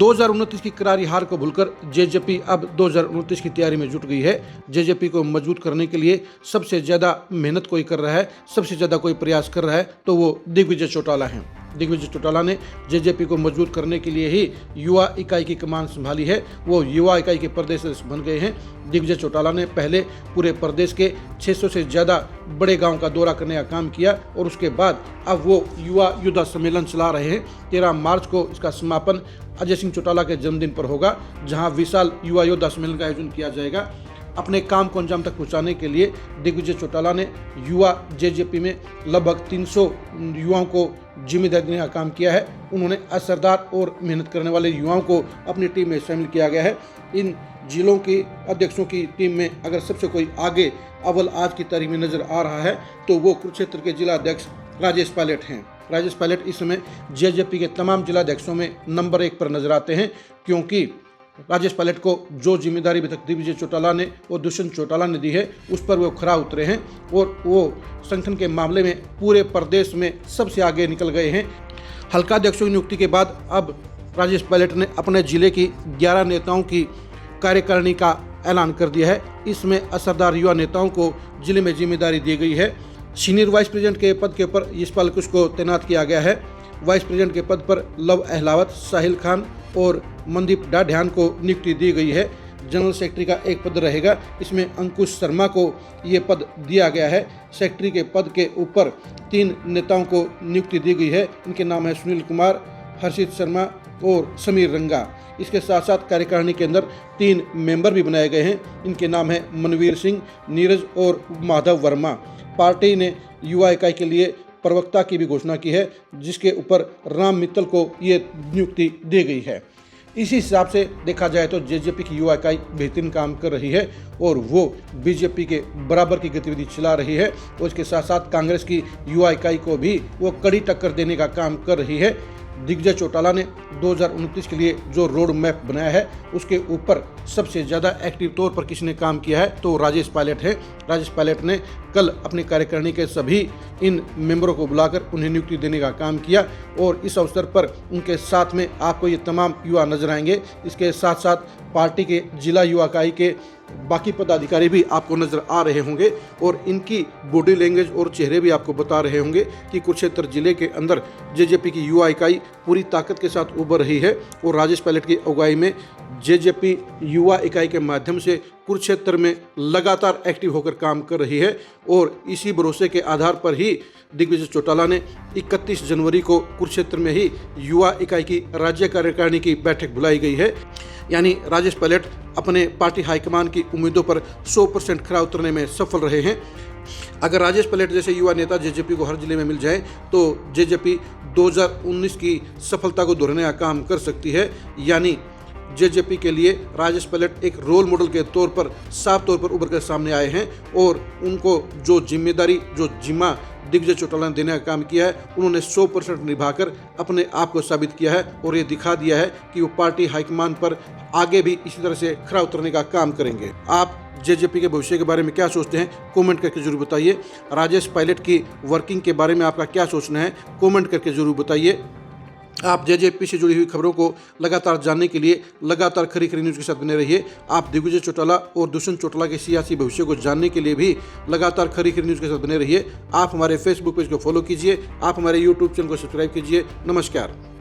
2029 की करारी हार को भूलकर जेजेपी अब 2029 की तैयारी में जुट गई है। जेजेपी को मजबूत करने के लिए सबसे ज़्यादा मेहनत कोई कर रहा है, सबसे ज़्यादा कोई प्रयास कर रहा है तो वो दिग्विजय चौटाला हैं। दिग्विजय चौटाला ने जेजेपी को मजबूत करने के लिए ही युवा इकाई की कमान संभाली है। वो युवा इकाई के प्रदेश बन गए हैं। दिग्विजय चौटाला ने पहले पूरे प्रदेश के 600 से ज़्यादा बड़े गांव का दौरा करने का काम किया और उसके बाद अब वो युवा युद्ध सम्मेलन चला रहे हैं। 13 मार्च को इसका समापन अजय सिंह चौटाला के जन्मदिन पर होगा, जहां विशाल युवा योद्धा सम्मेलन का आयोजन किया जाएगा। अपने काम को अंजाम तक पहुंचाने के लिए दिग्विजय चौटाला ने युवा जेजेपी में लगभग 300 युवाओं को जिम्मेदारी देने का काम किया है। उन्होंने असरदार और मेहनत करने वाले युवाओं को अपनी टीम में शामिल किया गया है। इन जिलों के अध्यक्षों की टीम में अगर सबसे कोई आगे अव्वल आज की तारीख में नजर आ रहा है तो वो कुरुक्षेत्र के जिला अध्यक्ष राजेश पायलट हैं। राजेश पायलट इस समय जेजेपी के तमाम जिला अध्यक्षों में नंबर 1 पर नजर आते हैं, क्योंकि राजेश पायलट को जो जिम्मेदारी अभी तक दिग्विजय चौटाला ने और दुष्यंत चौटाला ने दी है उस पर वो खरा उतरे हैं और वो संगठन के मामले में पूरे प्रदेश में सबसे आगे निकल गए हैं। हल्का अध्यक्षों की नियुक्ति के बाद अब राजेश पायलट ने अपने जिले की 11 नेताओं की कार्यकारिणी का ऐलान कर दिया है। इसमें असरदार युवा नेताओं को जिले में जिम्मेदारी दी गई है। सीनियर वाइस प्रेसिडेंट के पद के ऊपर यशपाल कुश को तैनात किया गया है। वाइस प्रेसिडेंट के पद पर लव अहलावत, साहिल खान और मनदीप डाढ्यान को नियुक्ति दी गई है। जनरल सेक्रेटरी का एक पद रहेगा, इसमें अंकुश शर्मा को ये पद दिया गया है। सेक्रेटरी के पद के ऊपर 3 नेताओं को नियुक्ति दी गई है। इनके नाम है सुनील कुमार, हर्षित शर्मा और समीर रंगा। इसके साथ साथ कार्यकारिणी के अंदर 3 मेंबर भी बनाए गए हैं। इनके नाम है मनवीर सिंह, नीरज और माधव वर्मा। पार्टी ने युवा इकाई के लिए प्रवक्ता की भी घोषणा की है, जिसके ऊपर राम मित्तल को ये नियुक्ति दी गई है। इसी हिसाब से देखा जाए तो जेजेपी की युवा इकाई बेहतरीन काम कर रही है और वो बीजेपी के बराबर की गतिविधि चला रही है और इसके साथ साथ कांग्रेस की युवा इकाई को भी वो कड़ी टक्कर देने का काम कर रही है। दिग्विजय चौटाला ने 2029 के लिए जो रोड मैप बनाया है उसके ऊपर सबसे ज़्यादा एक्टिव तौर पर किसने काम किया है तो राजेश पायलट है। राजेश पायलट ने कल अपनी कार्यकारिणी के सभी इन मेंबरों को बुलाकर उन्हें नियुक्ति देने का काम किया और इस अवसर पर उनके साथ में आपको ये तमाम युवा नजर आएंगे। इसके साथ साथ पार्टी के जिला युवा इकाई के बाकी पदाधिकारी भी आपको नजर आ रहे होंगे और इनकी बॉडी लैंग्वेज और चेहरे भी आपको बता रहे होंगे कि कुरुक्षेत्र जिले के अंदर जेजेपी की युवा इकाई पूरी ताकत के साथ उभर रही है और राजेश पायलट की अगुवाई में जेजेपी युवा इकाई के माध्यम से कुरुक्षेत्र में लगातार एक्टिव होकर काम कर रही है और इसी भरोसे के आधार पर ही दिग्विजय चौटाला ने 31 जनवरी को कुरुक्षेत्र में ही युवा इकाई की राज्य कार्यकारिणी की बैठक बुलाई गई है। यानी राजेश पायलट अपने पार्टी हाईकमान की उम्मीदों पर 100% खरा उतरने में सफल रहे हैं। अगर राजेश पायलट जैसे युवा नेता जेजेपी को हर जिले में मिल जाए तो जेजेपी 2019 की सफलता को दोहराने का काम कर सकती है। यानी जेजेपी के लिए राजेश पायलट एक रोल मॉडल के तौर पर साफ तौर पर उभर कर सामने आए हैं और उनको जो जिम्मेदारी, जो जिम्मा दिग्विजय चौटाला ने देने का काम किया है उन्होंने 100% निभाकर अपने आप को साबित किया है और ये दिखा दिया है कि वो पार्टी हाईकमान पर आगे भी इसी तरह से खरा उतरने का काम करेंगे। आप जेजेपी के भविष्य के बारे में क्या सोचते हैं कमेंट करके जरूर बताइए। राजेश पायलट की वर्किंग के बारे में आपका क्या सोचना है कमेंट करके जरूर बताइए। आप जेजेपी से जुड़ी हुई खबरों को लगातार जानने के लिए लगातार खरी खरी न्यूज़ के साथ बने रहिए। आप दिग्विजय चौटाला और दुष्यंत चौटाला के सियासी भविष्य को जानने के लिए भी लगातार खरी खरी न्यूज़ के साथ बने रहिए। आप हमारे फेसबुक पेज को फॉलो कीजिए, आप हमारे यूट्यूब चैनल को सब्सक्राइब कीजिए। नमस्कार।